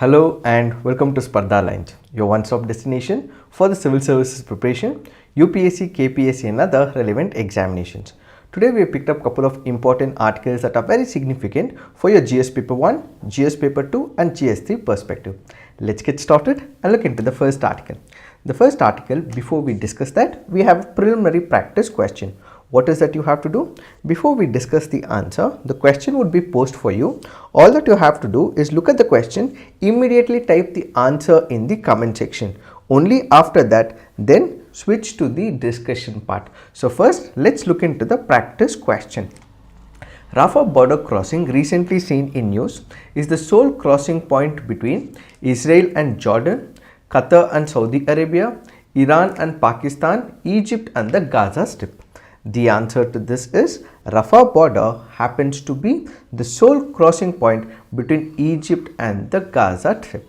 Hello and welcome to Spardha Lines, your one-stop destination for the civil services preparation, UPSC, KPSC and other relevant examinations. Today we have picked up a couple of important articles that are very significant for your GS Paper 1, GS Paper 2 and GS 3 perspective. Let's get started and look into the first article. The first article, before we discuss that, we have a preliminary practice question. What is that you have to do? Before we discuss the answer, the question would be posed for you. All that you have to do is look at the question, immediately type the answer in the comment section. Only after that, then switch to the discussion part. So first, let's look into the practice question. Rafah border crossing, recently seen in news, is the sole crossing point between Israel and Jordan, Qatar and Saudi Arabia, Iran and Pakistan, Egypt and the Gaza Strip. The answer to this is Rafah border happens to be the sole crossing point between Egypt and the Gaza Strip.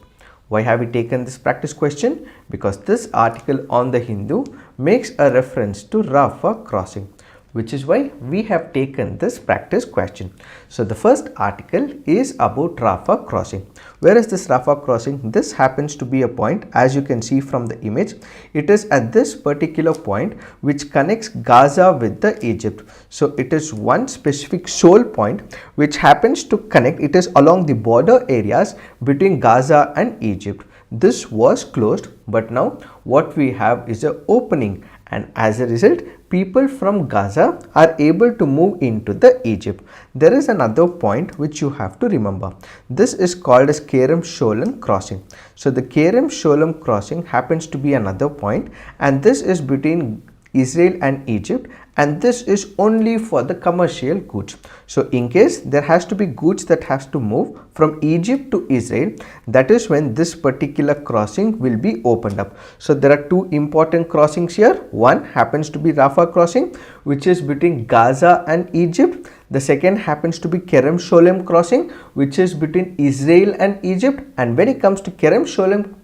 Why have we taken this practice question? Because this article on the Hindu makes a reference to Rafah crossing, which is why we have taken this practice question. So the first article is about Rafah crossing. Where is this Rafah crossing? This happens to be a point, as you can see from the image. It is at this particular point which connects Gaza with the Egypt. So it is one specific sole point which happens to connect. It is along the border areas between Gaza and Egypt. This was closed, but now what we have is an opening, and as a result, people from Gaza are able to move into the Egypt. There is another point which you have to remember. This is called as Kerem Sholem crossing. So the Kerem Sholem crossing happens to be another point, and this is between Israel and Egypt, and this is only for the commercial goods. So in case there has to be goods that has to move from Egypt to Israel, that is when this particular crossing will be opened up. So there are two important crossings here. One happens to be Rafah crossing, which is between Gaza and Egypt. The second happens to be Kerem Sholem crossing, which is between Israel and Egypt. And when it comes to Kerem Sholem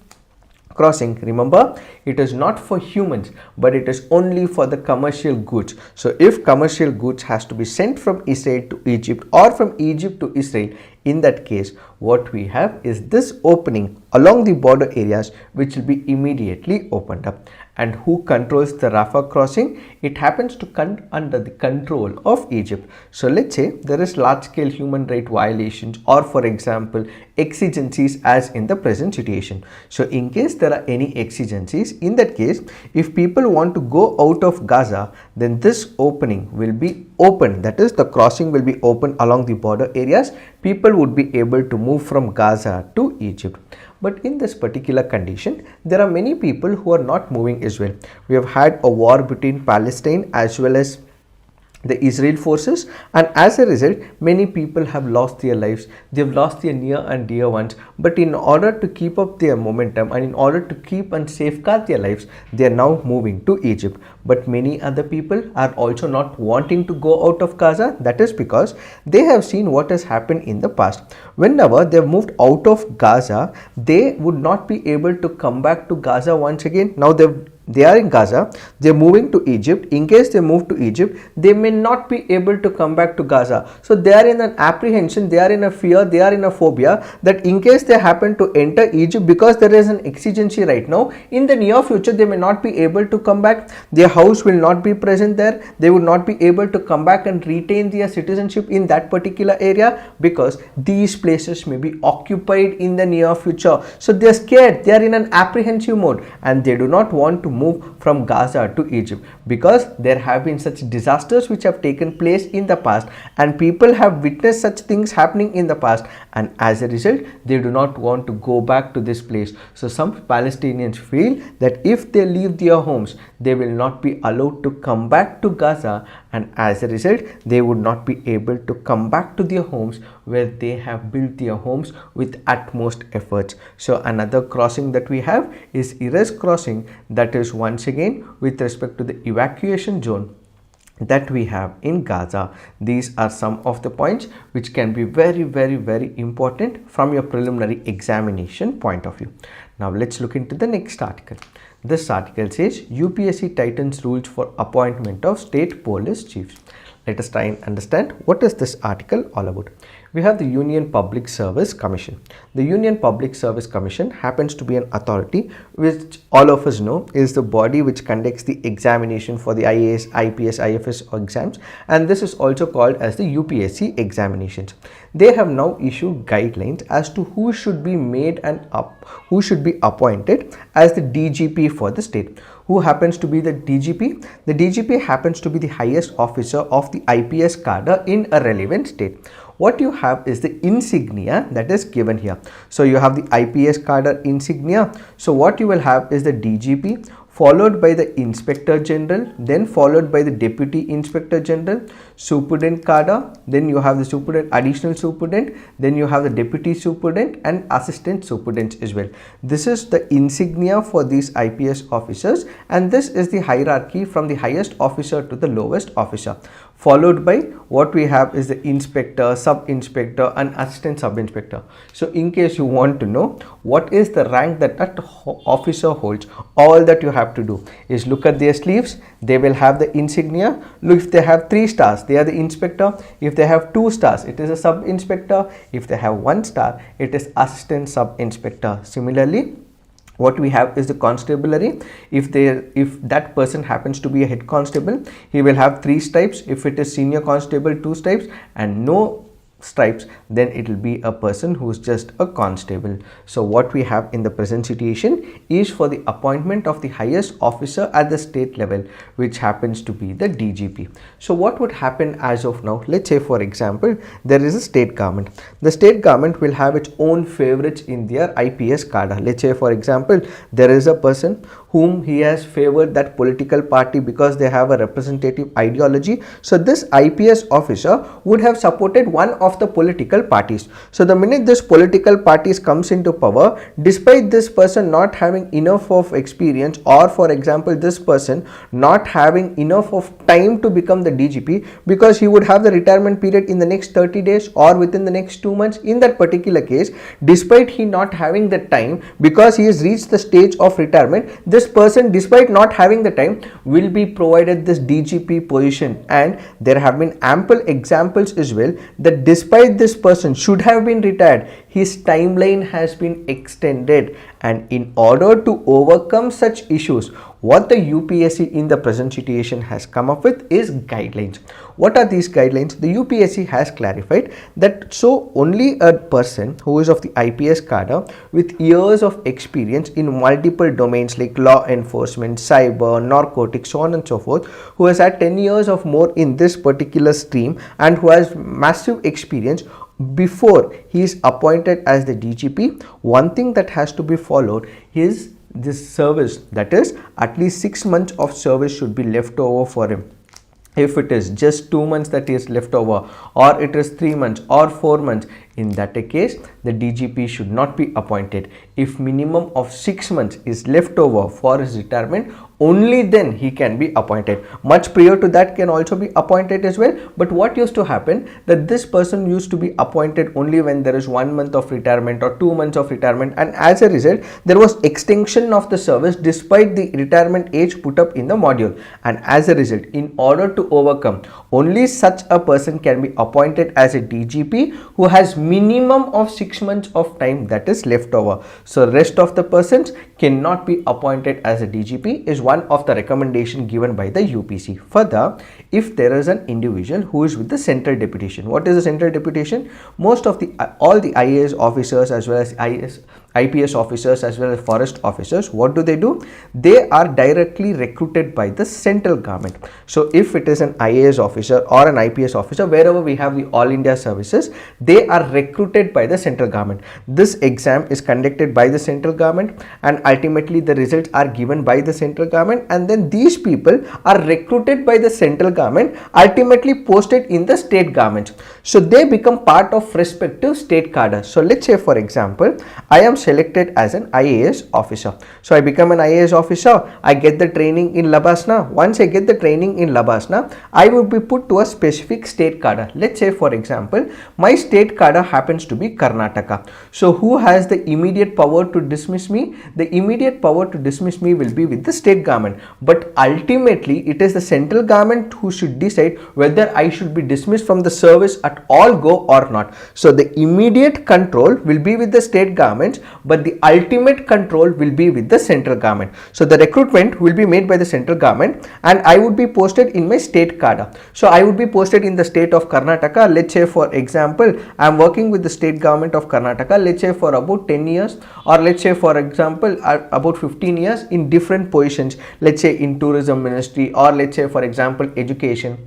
crossing, remember, it is not for humans, but it is only for the commercial goods. So if commercial goods has to be sent from Israel to Egypt or from Egypt to Israel, in that case what we have is this opening along the border areas which will be immediately opened up. And who controls the Rafah crossing? It happens to come under the control of Egypt. So let's say there is large scale human right violations, or for example exigencies as in the present situation. So in case there are any exigencies, in that case, if people want to go out of Gaza, then this opening will be open, that is the crossing will be open along the border areas. People would be able to move from Gaza to Egypt. But in this particular condition, there are many people who are not moving as well. We have had a war between Palestine as well as the Israel forces, and as a result many people have lost their lives. They have lost their near and dear ones, but in order to keep up their momentum and in order to keep and safeguard their lives, they are now moving to Egypt. But many other people are also not wanting to go out of Gaza. That is because they have seen what has happened in the past. Whenever they have moved out of Gaza, they would not be able to come back to Gaza once again. Now they are in Gaza, they are moving to Egypt. In case they move to Egypt, they may not be able to come back to Gaza. So they are in an apprehension, they are in a fear, they are in a phobia that in case they happen to enter Egypt, because there is an exigency right now, in the near future they may not be able to come back. Their house will not be present there. They would not be able to come back and retain their citizenship in that particular area, because these places may be occupied in the near future. So they are scared, they are in an apprehensive mode, and they do not want to move from Gaza to Egypt, because there have been such disasters which have taken place in the past, and people have witnessed such things happening in the past, and as a result they do not want to go back to this place. So some Palestinians feel that if they leave their homes, they will not be allowed to come back to Gaza, and as a result they would not be able to come back to their homes where they have built their homes with utmost efforts. So another crossing that we have is Erez crossing, that is once again with respect to the evacuation zone that we have in Gaza. These are some of the points which can be very important from your preliminary examination point of view. Now let's look into the next article. This article says UPSC tightens rules for appointment of state police chiefs. Let us try and understand what is this article all about. We have the Union Public Service Commission. The Union Public Service Commission happens to be an authority which all of us know is the body which conducts the examination for the IAS, IPS, IFS exams, and this is also called as the UPSC examinations. They have now issued guidelines as to who should be made and who should be appointed as the DGP for the state. Who happens to be the DGP? The DGP happens to be the highest officer of the IPS cadre in a relevant state. What you have is the insignia that is given here. So you have the IPS cadre insignia. So what you will have is the DGP, followed by the Inspector General, then followed by the Deputy Inspector General, Superintendent cadre, then you have the Superintendent, Additional Superintendent, then you have the Deputy Superintendent and Assistant Superintendents as well. This is the insignia for these IPS officers, and this is the hierarchy from the highest officer to the lowest officer. Followed by what we have is the Inspector, Sub-Inspector and Assistant Sub-Inspector. So in case you want to know what is the rank that that officer holds, all that you have to do is look at their sleeves. They will have the insignia. Look, if they have 3 stars, they are the inspector. If they have 2 stars, it is a sub-inspector. If they have 1 star, it is assistant sub-inspector. Similarly, what we have is the constabulary. If that person happens to be a head constable, he will have 3 stripes. If it is senior constable, 2 stripes, and no stripes, then it will be a person who is just a constable. So what we have in the present situation is for the appointment of the highest officer at the state level, which happens to be the DGP. So what would happen as of now? Let's say for example, there is a state government. The state government will have its own favorites in their IPS cadre. Let's say for example, there is a person whom he has favored that political party because they have a representative ideology. So this IPS officer would have supported one of the political parties. So the minute this political parties comes into power, despite this person not having enough of experience, or for example this person not having enough of time to become the DGP because he would have the retirement period in the next 30 days or within the next 2 months, in that particular case, despite he not having the time because he has reached the stage of retirement, this person, despite not having the time, will be provided this DGP position. And there have been ample examples as well that despite this person should have been retired, his timeline has been extended. And in order to overcome such issues, what the UPSC in the present situation has come up with is guidelines. What are these guidelines? The UPSC has clarified that so only a person who is of the IPS cadre with years of experience in multiple domains like law enforcement, cyber, narcotics, so on and so forth, who has had 10 years of more in this particular stream and who has massive experience before he is appointed as the DGP, one thing that has to be followed is this service, that is at least 6 months of service should be left over for him. If it is just 2 months that is left over, or it is 3 months or 4 months, in that case the DGP should not be appointed. If minimum of 6 months is left over for his retirement, only then he can be appointed. Much prior to that can also be appointed as well. But what used to happen, that this person used to be appointed only when there is 1 month of retirement or 2 months of retirement, and as a result there was extension of the service despite the retirement age put up in the module. And as a result, in order to overcome, only such a person can be appointed as a DGP who has minimum of 6 months of time that is left over. So rest of the persons cannot be appointed as a DGP is one of the recommendation given by the UPC. Further, if there is an individual who is with the central deputation, what is the central deputation? Most of the all the IAS officers as well as IPS officers as well as forest officers, what do? They are directly recruited by the central government. So if it is an IAS officer or an IPS officer, wherever we have the All India services, they are recruited by the central government. This exam is conducted by the central government and ultimately the results are given by the central government, and then these people are recruited by the central government, ultimately posted in the state governments. So they become part of respective state cadre. So let's say for example, I am selected as an IAS officer. So I become an IAS officer, I get the training in Labasna. Once I get the training in Labasna, I will be put to a specific state cadre. Let's say for example, my state cadre happens to be Karnataka. So who has the immediate power to dismiss me? The immediate power to dismiss me will be with the state government, but ultimately it is the central government who should decide whether I should be dismissed from the service at all go or not. So the immediate control will be with the state governments, but the ultimate control will be with the central government. So the recruitment will be made by the central government and I would be posted in my state cadre. So I would be posted in the state of Karnataka. Let's say for example, I am working with the state government of Karnataka, let's say for about 10 years, or let's say for example about 15 years in different positions, let's say in tourism ministry, or let's say for example education,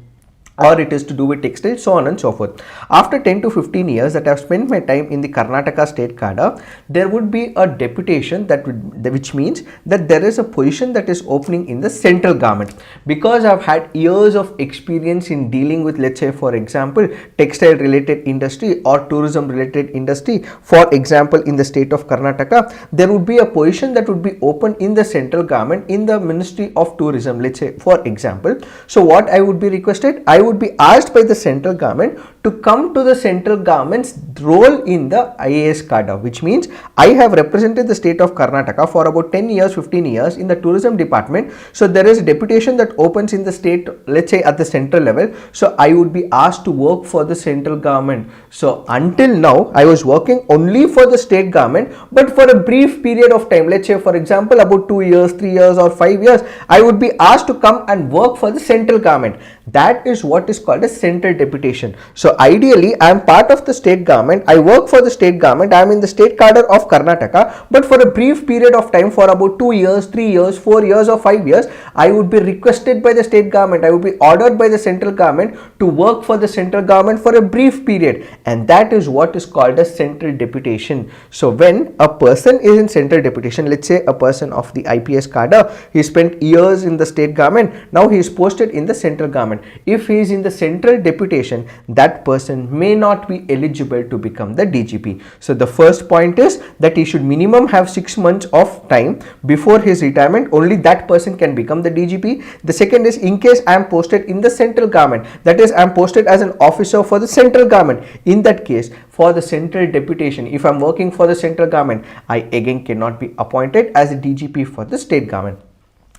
or it is to do with textile, so on and so forth. After 10 to 15 years that I have spent my time in the Karnataka state cadre, there would be a deputation which means that there is a position that is opening in the central government. Because I have had years of experience in dealing with, let's say for example, textile related industry or tourism related industry, for example in the state of Karnataka, there would be a position that would be open in the central government in the Ministry of Tourism, let's say for example. So what I would be requested, I would be asked by the central government to come to the central government's role in the IAS cadre, which means I have represented the state of Karnataka for about 10 years, 15 years in the tourism department. So there is a deputation that opens in the state, let's say at the central level. So I would be asked to work for the central government. So until now, I was working only for the state government, but for a brief period of time, let's say for example about 2 years, 3 years or 5 years, I would be asked to come and work for the central government. That is what is called a central deputation. So ideally, I am part of the state government, I work for the state government, I am in the state cadre of Karnataka, but for a brief period of time, for about 2 years, 3 years, 4 years or 5 years, I would be requested by the state government, I would be ordered by the central government to work for the central government for a brief period, and that is what is called a central deputation. So when a person is in central deputation, let's say a person of the IPS cadre, he spent years in the state government, now he is posted in the central government. If he is in the central deputation, that person may not be eligible to become the DGP. So the first point is that he should minimum have 6 months of time before his retirement, only that person can become the DGP. The second is, in case I am posted in the central government, that is I am posted as an officer for the central government, in that case for the central deputation, if I am working for the central government, I again cannot be appointed as a DGP for the state government.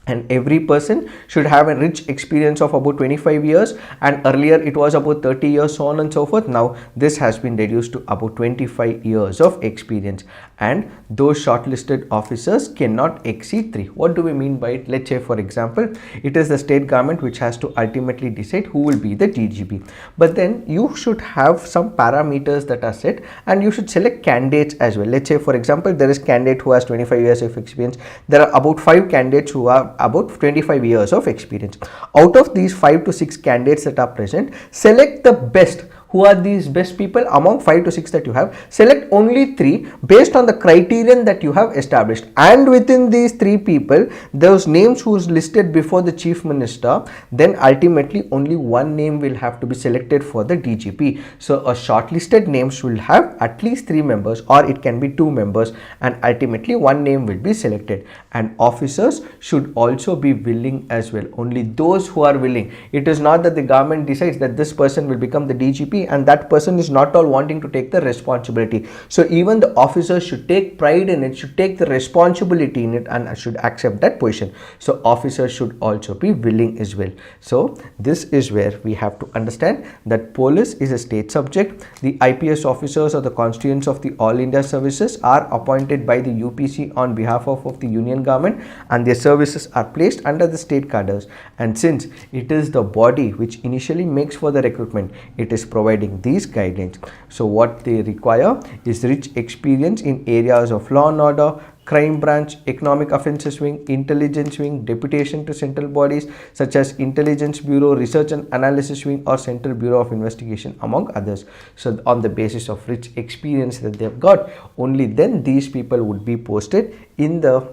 And every person should have a rich experience of about 25 years, and earlier it was about 30 years, so on and so forth. Now this has been reduced to about 25 years of experience, and those shortlisted officers cannot exceed 3. What do we mean by it? Let's say for example, it is the state government which has to ultimately decide who will be the DGP, but then you should have some parameters that are set and you should select candidates as well. Let's say for example, there is candidate who has 25 years of experience, there are about 5 candidates who are about 25 years of experience. Out of these 5 to 6 candidates that are present, select the best. Who are these best people? Among 5 to 6 that you have, select only 3 based on the criterion that you have established, and within these 3 people, those names who is listed before the chief minister, then ultimately only one name will have to be selected for the DGP. So a shortlisted names will have at least 3 members, or it can be 2 members, and ultimately one name will be selected. And officers should also be willing as well, only those who are willing. It is not that the government decides that this person will become the DGP and that person is not all wanting to take the responsibility. So even the officers should take pride in it, should take the responsibility in it, and should accept that position. So officers should also be willing as well. So this is where we have to understand that police is a state subject. The IPS officers or the constituents of the All India services are appointed by the UPC on behalf of the union government, and their services are placed under the state cadres. And since it is the body which initially makes for the recruitment, it is providing these guidelines. So what they require is rich experience in areas of law and order, crime branch, economic offences wing, intelligence wing, deputation to central bodies such as Intelligence Bureau, Research and Analysis wing, or Central Bureau of Investigation, among others. So on the basis of rich experience that they have got, only then these people would be posted in the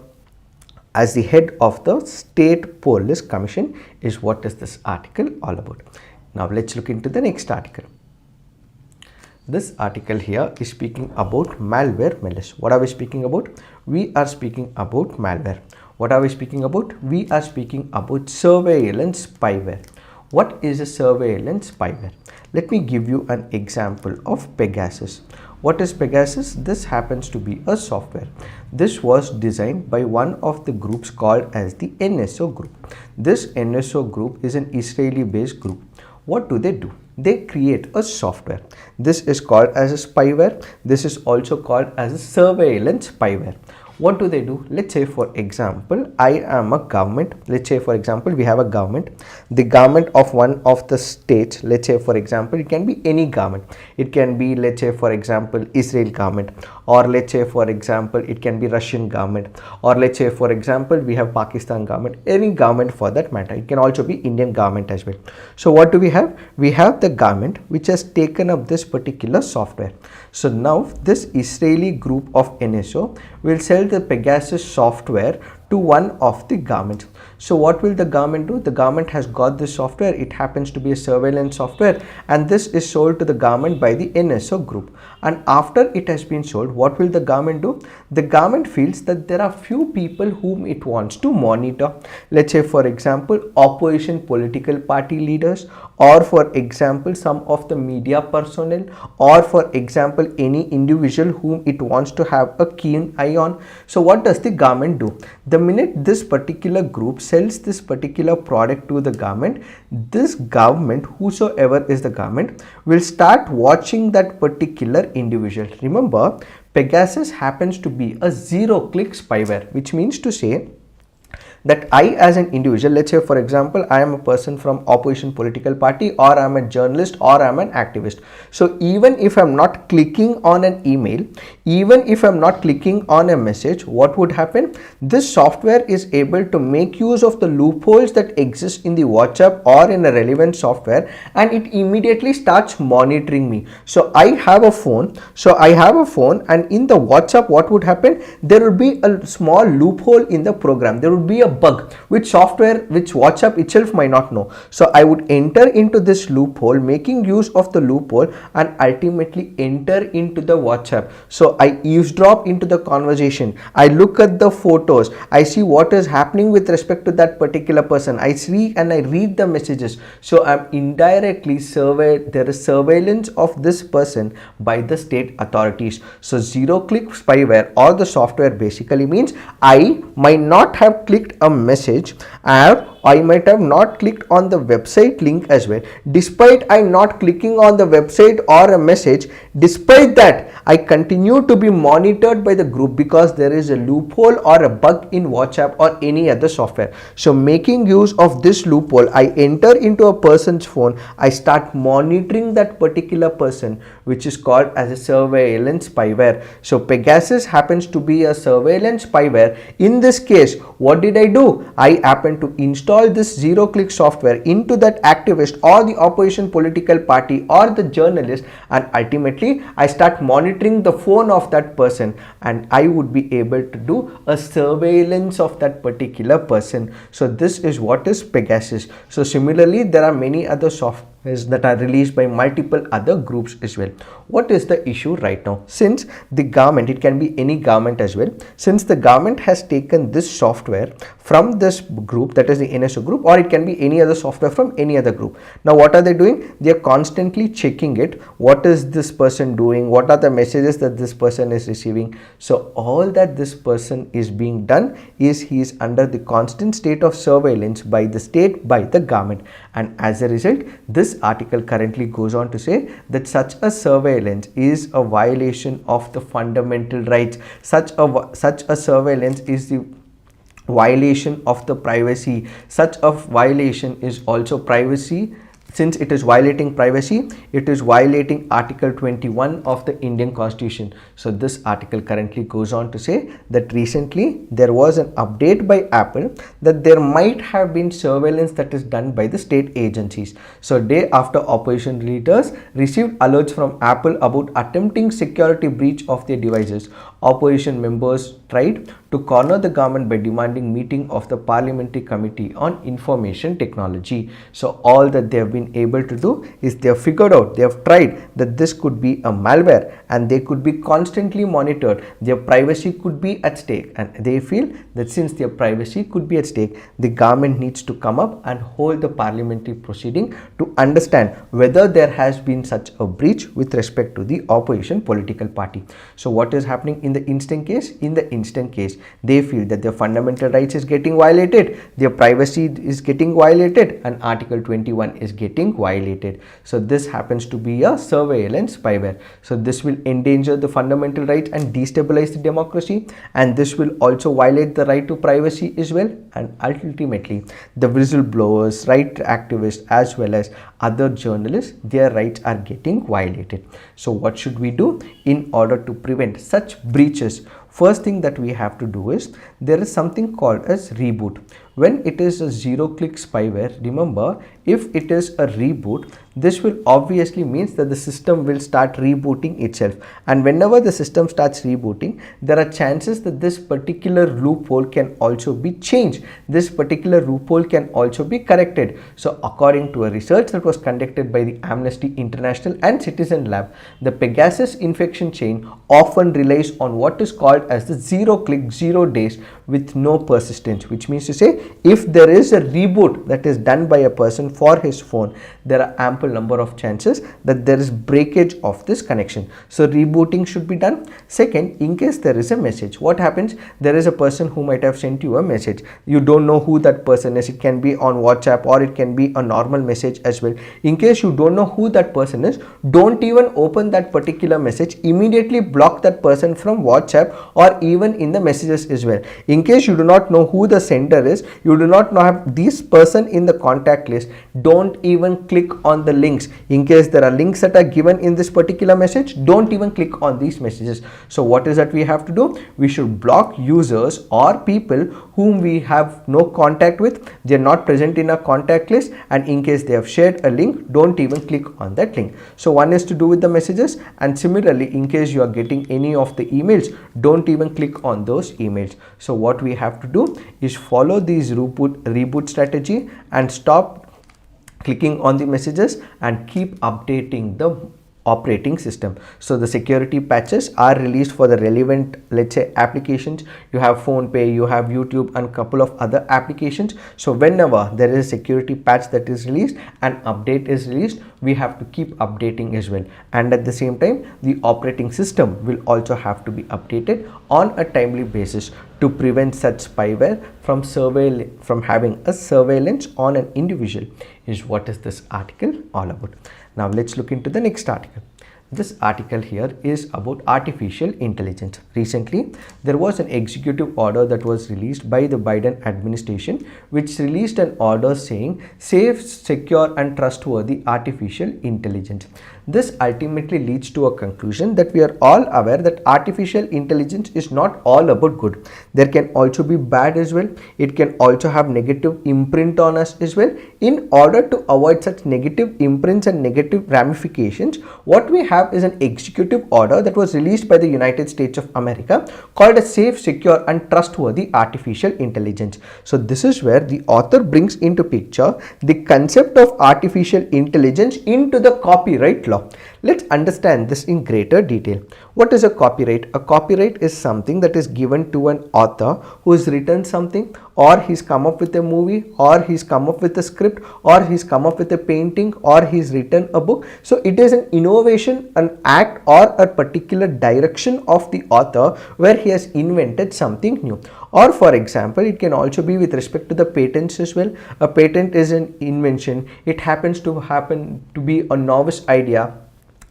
as the head of the State Police Commission, is what is this article all about. Now let's look into the next article. This article here is speaking about malware malice. What are we speaking about? We are speaking about malware. What are we speaking about? We are speaking about surveillance spyware. What is a surveillance spyware? Let me give you an example of Pegasus. What is Pegasus? This happens to be a software. This was designed by one of the groups called as the NSO group. This NSO group is an Israeli based group. What do? They create a software. This is called as a spyware. This is also called as a surveillance spyware. What do? Let's say for example, I am a government. Let's say for example, we have a government. The government of one of the states, let's say for example, it can be any government. It can be, let's say for example, Israel government, or let's say for example, it can be Russian government, or let's say for example, we have Pakistan government, any government for that matter. It can also be Indian government as well. So what do we have? We have the government which has taken up this particular software. So now this Israeli group of NSO will sell the Pegasus software to one of the governments. So what will the government do? The government has got this software. It happens to be a surveillance software, and this is sold to the government by the NSO group. And after it has been sold, what will the government do? The government feels that there are few people whom it wants to monitor. Let's say for example, opposition political party leaders, or for example, some of the media personnel, or for example, any individual whom it wants to have a keen eye on. So what does the government do? The minute this particular group sells this particular product to the government, this government, whosoever is the government, will start watching that particular individual. Remember, Pegasus happens to be a zero-click spyware, which means to say that I as an individual, let's say for example, I am a person from opposition political party, or I am a journalist, or I am an activist. So even if I am not clicking on an email, even if I am not clicking on a message, what would happen? This software is able to make use of the loopholes that exist in the WhatsApp or in a relevant software, and it immediately starts monitoring me. So I have a phone. And in the WhatsApp, what would happen? There will be a small loophole in the program. There would be a bug which WhatsApp itself might not know. So I would enter into this loophole, making use of the loophole, and ultimately enter into the WhatsApp. So I eavesdrop into the conversation. I look at the photos. I see what is happening with respect to that particular person. I see and I read the messages. So I'm indirectly there is surveillance of this person by the state authorities. So zero-click spyware or the software basically means I might not have clicked a message, and I might have not clicked on the website link as well. Despite I not clicking on the website or a message, despite that I continue to be monitored by the group because there is a loophole or a bug in WhatsApp or any other software. So making use of this loophole, I enter into a person's phone, I start monitoring that particular person, which is called as a surveillance spyware. So Pegasus happens to be a surveillance spyware. In this case, what did I do? I happen to install this zero-click software into that activist or the opposition political party or the journalist, and ultimately I start monitoring the phone of that person, and I would be able to do a surveillance of that particular person. So this is what is Pegasus. So similarly, there are many other softwares that are released by multiple other groups as well. What is the issue right now? Since the government, it can be any government as well, since the government has taken this software from this group, that is the NSO group, or it can be any other software from any other group. Now what are they doing? They are constantly checking it. What is this person doing? What are the messages that this person is receiving? So all that this person is being done is he is under the constant state of surveillance by the state, by the government, and as a result, this article currently goes on to say that such a surveillance is a violation of the fundamental rights. Such a surveillance is the violation of the privacy. Such a violation is also privacy. Since it is violating privacy, it is violating Article 21 of the Indian Constitution. So this article currently goes on to say that recently there was an update by Apple that there might have been surveillance that is done by the state agencies. So day after opposition leaders received alerts from Apple about attempting security breach of their devices, opposition members tried to corner the government by demanding meeting of the Parliamentary Committee on Information Technology. So all that they have been able to do is they have figured out, they have tried that this could be a malware and they could be constantly monitored. Their privacy could be at stake, and they feel that since their privacy could be at stake, the government needs to come up and hold the parliamentary proceeding to understand whether there has been such a breach with respect to the opposition political party. So what is happening in the instant case? In the instant case, they feel that their fundamental rights is getting violated, their privacy is getting violated, and Article 21 is getting violated. So this happens to be a surveillance spyware. So this will endanger the fundamental rights and destabilize the democracy, and this will also violate the right to privacy as well, and ultimately the whistleblowers, right activists, as well as other journalists, their rights are getting violated. So what should we do in order to prevent such breaches? First thing that we have to do is there is something called as reboot. When it is a zero-click spyware, remember, if it is a reboot, this will obviously means that the system will start rebooting itself, and whenever the system starts rebooting, there are chances that this particular loophole can also be changed. This particular loophole can also be corrected. So according to a research that was conducted by the Amnesty International and Citizen Lab, the Pegasus infection chain often relies on what is called as the zero-click 0 days with no persistence, which means to say if there is a reboot that is done by a person for his phone, there are ample number of chances that there is breakage of this connection. So rebooting should be done. Second, in case there is a message, what happens? There is a person who might have sent you a message. You don't know who that person is. It can be on WhatsApp or it can be a normal message as well. In case you don't know who that person is, don't even open that particular message. Immediately block that person from WhatsApp or even in the messages as well. In case you do not know who the sender is, you do not know have this person in the contact list, don't even click on the links. In case there are links that are given in this particular message, don't even click on these messages. So what is that we have to do? We should block users or people whom we have no contact with, they are not present in our contact list, and in case they have shared a link, don't even click on that link. So one is to do with the messages, and similarly in case you are getting any of the emails, don't even click on those emails. So what we have to do is follow these reboot strategy and stop clicking on the messages and keep updating the operating system. So the security patches are released for the relevant, let's say, applications. You have PhonePe, you have YouTube, and couple of other applications. So whenever there is a security patch that is released, an update is released, we have to keep updating as well. And at the same time, the operating system will also have to be updated on a timely basis to prevent such spyware from having a surveillance on an individual. Is what is this article all about. Now let's look into the next article. This article here is about artificial intelligence. Recently, there was an executive order that was released by the Biden administration, which released an order saying safe, secure and trustworthy artificial intelligence. This ultimately leads to a conclusion that we are all aware that artificial intelligence is not all about good. There can also be bad as well. It can also have negative imprint on us as well. In order to avoid such negative imprints and negative ramifications, what we have is an executive order that was released by the United States of America called a safe, secure and trustworthy artificial intelligence. So this is where the author brings into picture the concept of artificial intelligence into the copyright law. Let's understand this in greater detail. What is a copyright? A copyright is something that is given to an author who has written something, or he's come up with a movie, or he's come up with a script, or he's come up with a painting, or he's written a book. So it is an innovation, an act or a particular direction of the author where he has invented something new. Or for example, it can also be with respect to the patents as well. A patent is an invention. It happens to be a novice idea,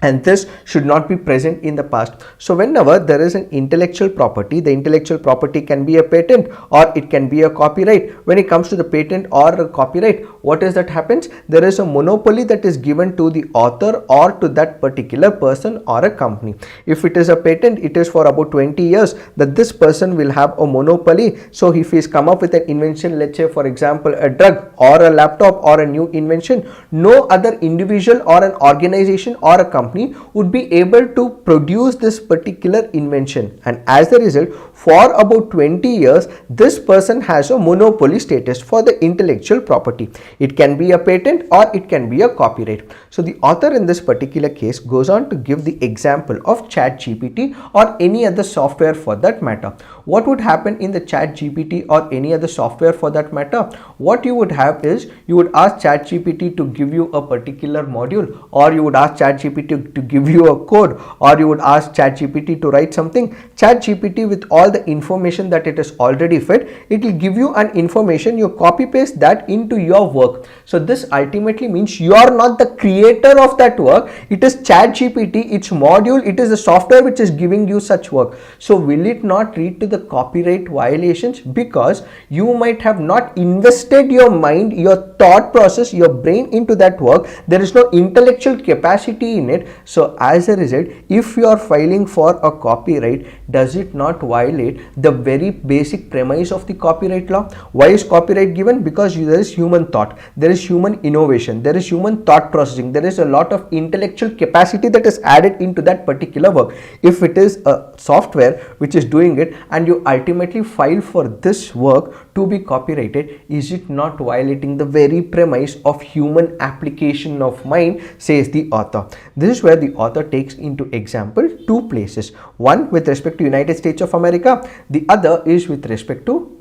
and this should not be present in the past. So whenever there is an intellectual property, the intellectual property can be a patent or it can be a copyright. When it comes to the patent or a copyright, what is that happens? There is a monopoly that is given to the author or to that particular person or a company. If it is a patent, it is for about 20 years that this person will have a monopoly. So if he's come up with an invention, let's say for example a drug or a laptop or a new invention, no other individual or an organization or a company company would be able to produce this particular invention, and as a result, for about 20 years, this person has a monopoly status for the intellectual property. It can be a patent or it can be a copyright. So the author in this particular case goes on to give the example of ChatGPT or any other software for that matter. What would happen in the ChatGPT or any other software for that matter? What you would have is, you would ask ChatGPT to give you a particular module, or you would ask ChatGPT to give you a code, or you would ask ChatGPT to write something. ChatGPT, with all the information that it has already fed, it will give you an information. You copy paste that into your work. So this ultimately means you are not the creator of that work. It is ChatGPT, its module, it is the software which is giving you such work. So will it not lead to the copyright violations? Because you might have not invested your mind, your thought process, your brain into that work. There is no intellectual capacity in it. So as a result, if you are filing for a copyright, does it not violate the very basic premise of the copyright law? Why is copyright given? Because there is human thought, there is human innovation, there is human thought processing, there is a lot of intellectual capacity that is added into that particular work. If it is a software which is doing it and you ultimately file for this work to be copyrighted, is it not violating the very premise of human application of mind, says the author. This is where the author takes into example two places, one with respect to United States of America, the other is with respect to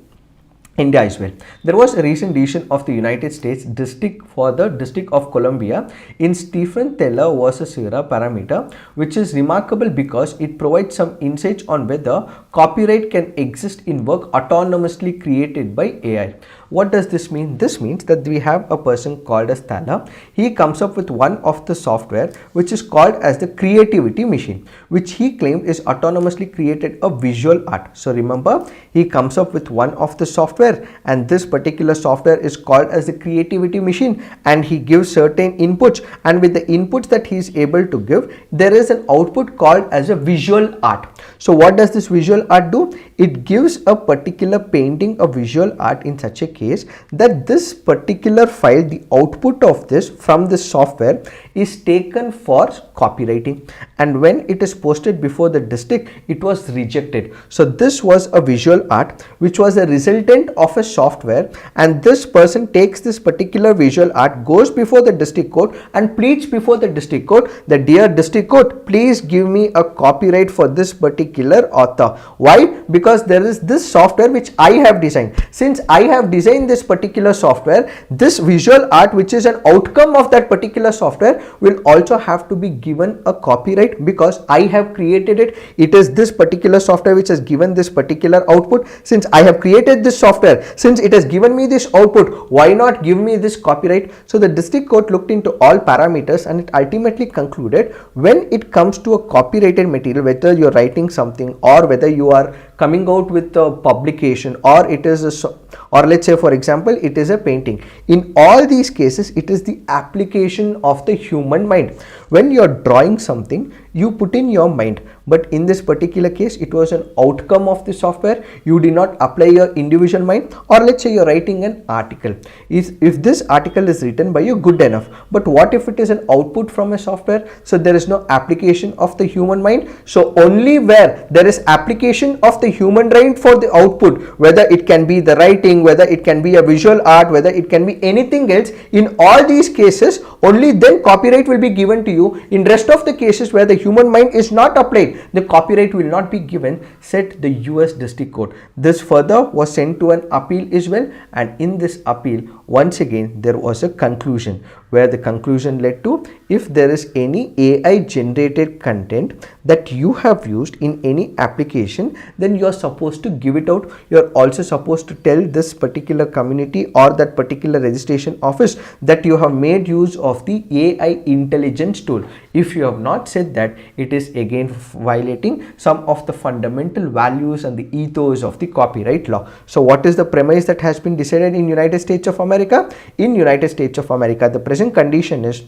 India as well. There was a recent decision of the United States District for the District of Columbia in Stephen Teller versus Sierra parameter, which is remarkable because it provides some insights on whether copyright can exist in work autonomously created by AI. What does this mean? This means that we have a person called as Thaler. He comes up with one of the software which is called as the creativity machine, which he claimed is autonomously created a visual art. So remember, he comes up with one of the software, and this particular software is called as the creativity machine, and he gives certain inputs, and with the inputs that he is able to give, there is an output called as a visual art. So what does this visual art do? It gives a particular painting a visual art in such a case that this particular file, the output of this from this software, is taken for copywriting, and when it is posted before the district, it was rejected. So this was a visual art which was a resultant of a software, and this person takes this particular visual art, goes before the district court and pleads before the district court that, dear district court, please give me a copyright for this particular author. Why? Because there is this software which I have designed. Since I have designed this particular software, this visual art which is an outcome of that particular software will also have to be given a copyright because I have created it. It is this particular software which has given this particular output. Since I have created this software, since it has given me this output, why not give me this copyright? So the district court looked into all parameters and it ultimately concluded, when it comes to a copyrighted material, whether you're writing something or whether you are coming out with a publication, or it is a, or let's say for example it is a painting, in all these cases it is the application of the human mind. When you are drawing something, you put in your mind, but in this particular case it was an outcome of the software. You did not apply your individual mind. Or let's say you're writing an article, if this article is written by you, good enough, but what if it is an output from a software? So there is no application of the human mind. So only where there is application of the human mind for the output, whether it can be the writing, whether it can be a visual art, whether it can be anything else, in all these cases only then copyright will be given to you. In rest of the cases where the human mind is not applied, the copyright will not be given, said the US District Court. This further was sent to an appeal as well, and in this appeal once again there was a conclusion, where the conclusion led to, if there is any AI generated content that you have used in any application, then you are supposed to give it out. You are also supposed to tell this particular community or that particular registration office that you have made use of the AI intelligence tool. If you have not said that, it is again violating some of the fundamental values and the ethos of the copyright law. So what is the premise that has been decided in United States of America? In United States of America, the present condition is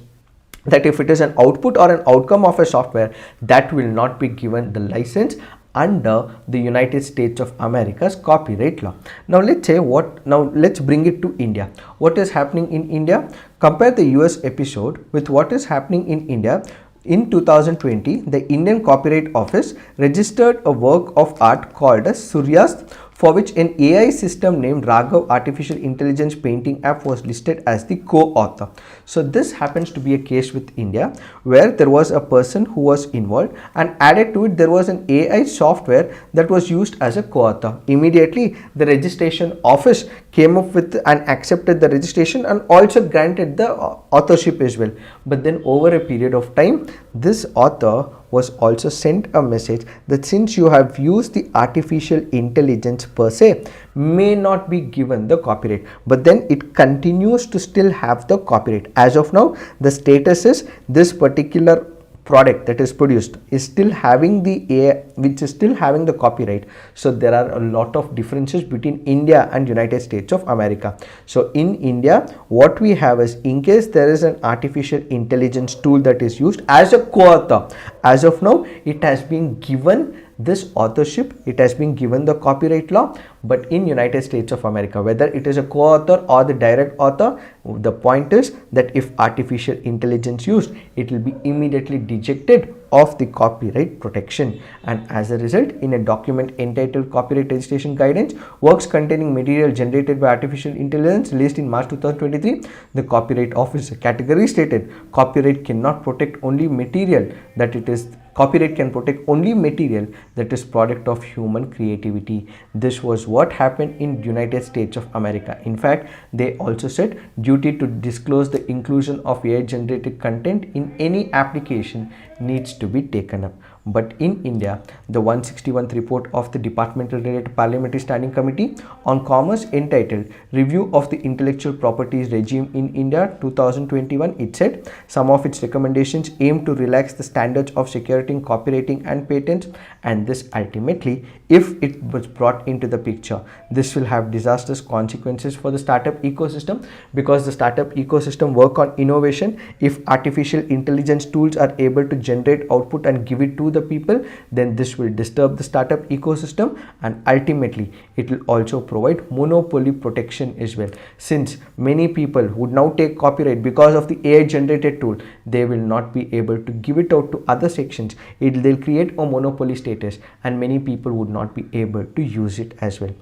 that if it is an output or an outcome of a software, that will not be given the license under the United States of America's copyright law. Now let's say let's bring it to India. What is happening in India? Compare the US episode with what is happening in India. In 2020, the Indian Copyright Office registered a work of art called as Suryast, for which an AI system named Raghav Artificial Intelligence Painting App was listed as the co-author. So this happens to be a case with India, where there was a person who was involved, and added to it there was an AI software that was used as a co-author. Immediately the registration office came up with and accepted the registration and also granted the authorship as well. But then over a period of time, this author was also sent a message that since you have used the artificial intelligence per se, may not be given the copyright, but then it continues to still have the copyright. As of now, the status is this particular product that is produced is still having the AI, which is still having the copyright. So there are a lot of differences between India and United States of America. So in India, what we have is, in case there is an artificial intelligence tool that is used as a co-author, as of now it has been given this authorship, it has been given the copyright law. But in United States of America, whether it is a co-author or the direct author, the point is that if artificial intelligence used, it will be immediately dejected of the copyright protection. And as a result, in a document entitled Copyright Registration Guidance, works containing material generated by artificial intelligence released in March 2023, the Copyright Office category stated copyright cannot protect only material that it is copyright can protect only material that is product of human creativity. This was what happened in United States of America. In fact, they also said duty to disclose the inclusion of AI generated content in any application needs to be taken up. But in India, the 161th report of the Departmental Related Parliamentary Standing Committee on Commerce entitled Review of the Intellectual Properties Regime in India 2021, it said some of its recommendations aim to relax the standards of security in copywriting and patents, and this ultimately, if it was brought into the picture, this will have disastrous consequences for the startup ecosystem, because the startup ecosystem work on innovation. If artificial intelligence tools are able to generate output and give it to the people, then this will disturb the startup ecosystem, and ultimately it will also provide monopoly protection as well. Since many people would now take copyright because of the AI generated tool, they will not be able to give it out to other sections. They'll create a monopoly status, and many people would not be able to use it as well.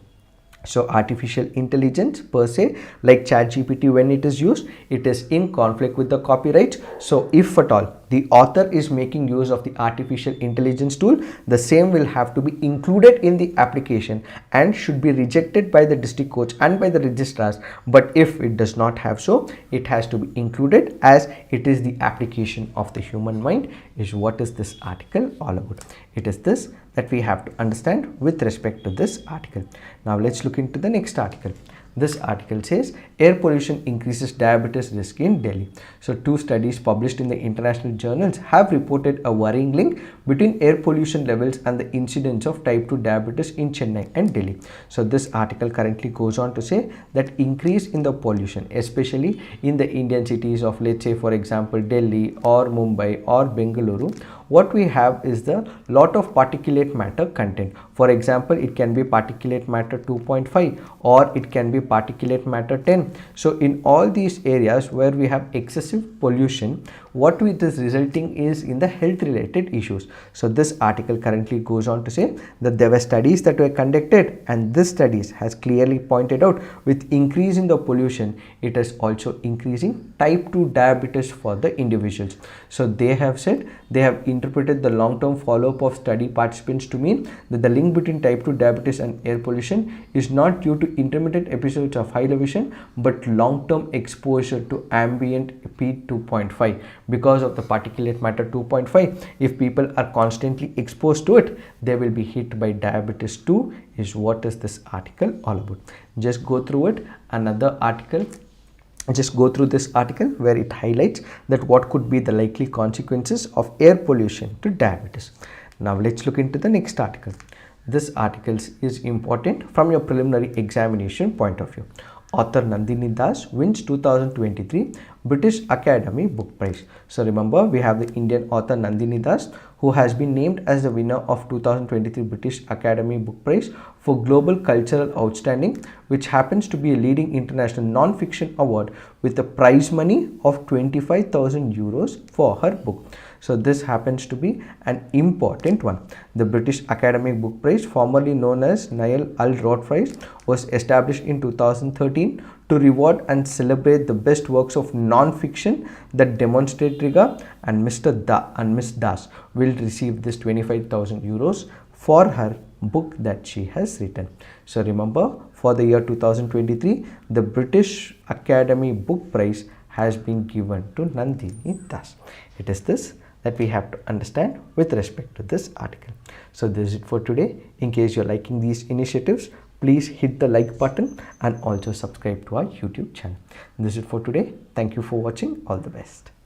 So artificial intelligence per se, like ChatGPT, when it is used, it is in conflict with the copyright. So if at all the author is making use of the artificial intelligence tool, the same will have to be included in the application and should be rejected by the district courts and by the registrars. But if it does not have so, it has to be included, as it is the application of the human mind. Is what is this article all about? It is this that we have to understand with respect to this article. Now let's look into the next article. This article says air pollution increases diabetes risk in Delhi. So two studies published in the international journals have reported a worrying link between air pollution levels and the incidence of type 2 diabetes in Chennai and Delhi. So this article currently goes on to say that increase in the pollution, especially in the Indian cities of, let's say for example, Delhi or Mumbai or Bengaluru, what we have is the lot of particulate matter content. For example, it can be particulate matter 2.5 or it can be particulate matter 10. So in all these areas where we have excessive pollution, what it is resulting is in the health related issues. So this article currently goes on to say that there were studies that were conducted, and this studies has clearly pointed out with increase in the pollution, it is also increasing type 2 diabetes for the individuals. So they have said, they have interpreted the long-term follow-up of study participants to mean that the link between type 2 diabetes and air pollution is not due to intermittent episodes of high elevation, but long-term exposure to ambient P2.5. Because of the particulate matter 2.5, if people are constantly exposed to it, they will be hit by diabetes too, is what is this article all about. Just go through it. Another article, just go through this article where it highlights that what could be the likely consequences of air pollution to diabetes. Now let's look into the next article. This article is important from your preliminary examination point of view. Author Nandini Das wins 2023 British Academy Book Prize. So remember, we have the Indian author Nandini Das, who has been named as the winner of 2023 British Academy Book Prize for Global Cultural Outstanding, which happens to be a leading international non-fiction award with a prize money of 25,000 euros for her book. So this happens to be an important one. The British Academic Book Prize, formerly known as Niall Al-Rod Prize, was established in 2013 to reward and celebrate the best works of non-fiction that demonstrate rigor, and Miss Das will receive this 25,000 euros for her book that she has written. So remember, for the year 2023, the British Academy Book Prize has been given to Nandini Das. It is this that we have to understand with respect to this article. So this is it for today. In case you're liking these initiatives, please hit the like button and also subscribe to our YouTube channel. This is it for today. Thank you for watching. All the best.